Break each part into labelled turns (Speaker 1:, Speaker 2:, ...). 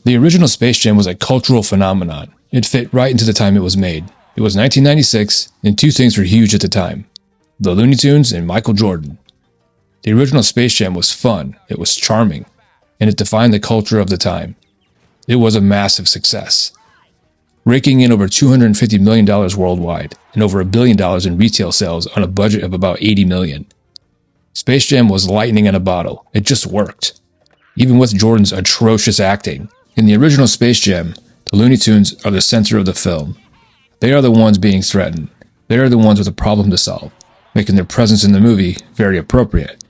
Speaker 1: The original Space Jam was a cultural phenomenon. It fit right into the time it was made. It was 1996, and two things were huge at the time: the Looney Tunes and Michael Jordan. The original Space Jam was fun, it was charming, and it defined the culture of the time. It was a massive success, raking in over $250 million worldwide and over $1 billion in retail sales on a budget of about $80 million. Space Jam was lightning in a bottle. It just worked. Even with Jordan's atrocious acting. In the original Space Jam, the Looney Tunes are the center of the film. They are the ones being threatened. They are the ones with a problem to solve, making their presence in the movie very appropriate.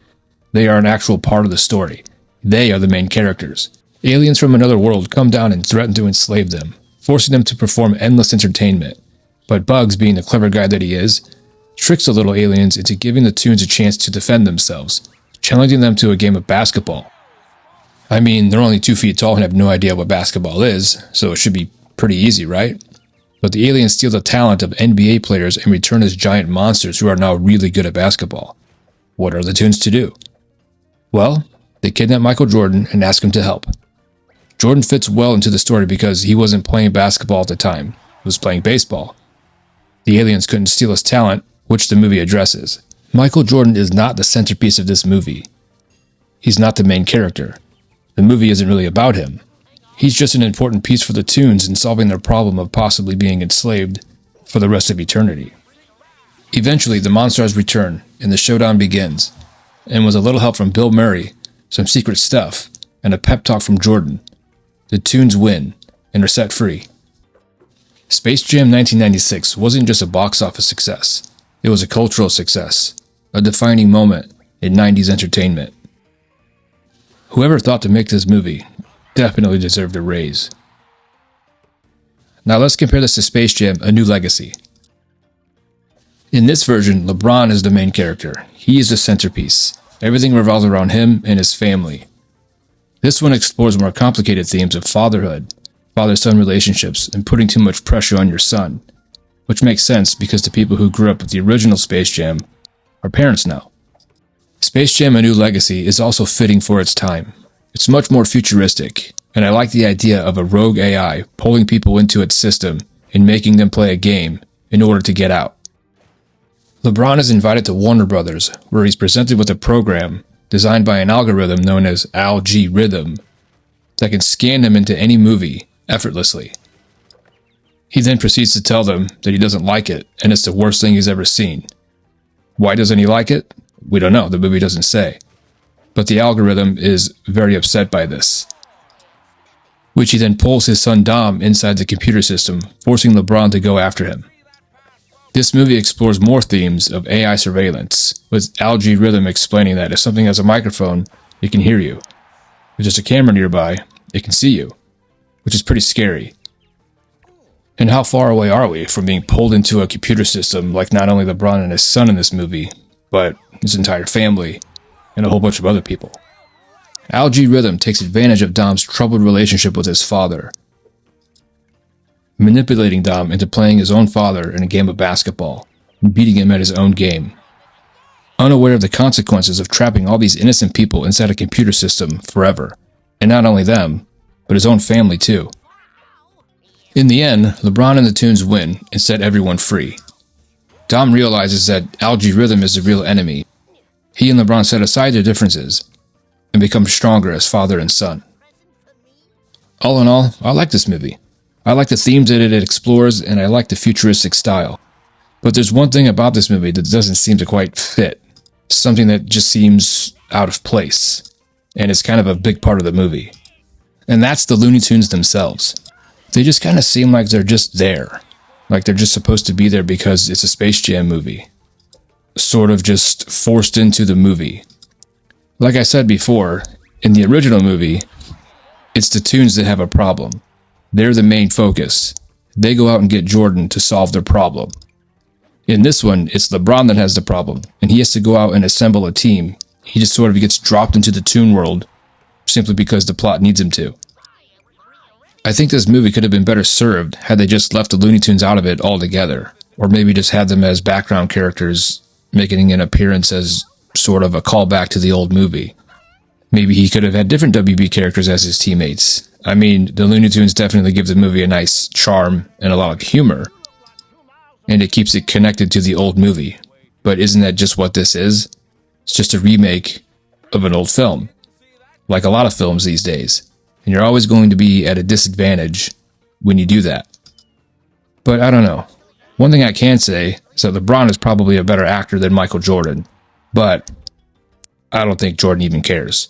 Speaker 1: They are an actual part of the story. They are the main characters. Aliens from another world come down and threaten to enslave them, forcing them to perform endless entertainment. But Bugs, being the clever guy that he is, tricks the little aliens into giving the Tunes a chance to defend themselves, challenging them to a game of basketball. I mean, they're only 2 feet tall and have no idea what basketball is, so it should be pretty easy, right? But the aliens steal the talent of NBA players and return as giant monsters who are now really good at basketball. What are the Tunes to do? Well, they kidnap Michael Jordan and ask him to help. Jordan fits well into the story because he wasn't playing basketball at the time. He was playing baseball. The aliens couldn't steal his talent, which the movie addresses. Michael Jordan is not the centerpiece of this movie. He's not the main character. The movie isn't really about him. He's just an important piece for the Tunes in solving their problem of possibly being enslaved for the rest of eternity. Eventually, the Monstars return, and the showdown begins. And with a little help from Bill Murray, some secret stuff, and a pep talk from Jordan, the Tunes win and are set free. Space Jam 1996 wasn't just a box office success. It was a cultural success, a defining moment in 90s entertainment. Whoever thought to make this movie definitely deserved a raise. Now let's compare this to Space Jam: A New Legacy. In this version, LeBron is the main character. He is the centerpiece. Everything revolves around him and his family. This one explores more complicated themes of fatherhood, father-son relationships, and putting too much pressure on your son, which makes sense because the people who grew up with the original Space Jam are parents now. Space Jam: A New Legacy is also fitting for its time. It's much more futuristic, and I like the idea of a rogue AI pulling people into its system and making them play a game in order to get out. LeBron is invited to Warner Brothers, where he's presented with a program designed by an algorithm known as algorithm that can scan him into any movie effortlessly. He then proceeds to tell them that he doesn't like it, and it's the worst thing he's ever seen. Why doesn't he like it? We don't know, the movie doesn't say. But the algorithm is very upset by this, which he then pulls his son Dom inside the computer system, forcing LeBron to go after him. This movie explores more themes of AI surveillance, with algorithm explaining that if something has a microphone, it can hear you. If there's a camera nearby, it can see you, which is pretty scary. And how far away are we from being pulled into a computer system like not only LeBron and his son in this movie, but his entire family and a whole bunch of other people? Algorithm takes advantage of Dom's troubled relationship with his father, manipulating Dom into playing his own father in a game of basketball and beating him at his own game, unaware of the consequences of trapping all these innocent people inside a computer system forever, and not only them, but his own family too. In the end, LeBron and the Tunes win and set everyone free. Dom realizes that algorithm is the real enemy. He and LeBron set aside their differences and become stronger as father and son. All in all, I like this movie. I like the themes that it explores, and I like the futuristic style. But there's one thing about this movie that doesn't seem to quite fit. Something that just seems out of place. And it's kind of a big part of the movie. And that's the Looney Tunes themselves. They just kind of seem like they're just there. Like they're just supposed to be there because it's a Space Jam movie. Sort of just forced into the movie. Like I said before, in the original movie, it's the Tunes that have a problem. They're the main focus. They go out and get Jordan to solve their problem. In this one, it's LeBron that has the problem, and he has to go out and assemble a team. He just sort of gets dropped into the Toon world simply because the plot needs him to. I think this movie could have been better served had they just left the Looney Tunes out of it altogether, or maybe just had them as background characters, making an appearance as sort of a callback to the old movie. Maybe he could have had different WB characters as his teammates. I mean, the Looney Tunes definitely give the movie a nice charm and a lot of humor, and it keeps it connected to the old movie. But isn't that just what this is? It's just a remake of an old film, like a lot of films these days. And you're always going to be at a disadvantage when you do that. But I don't know. One thing I can say is that LeBron is probably a better actor than Michael Jordan. But I don't think Jordan even cares.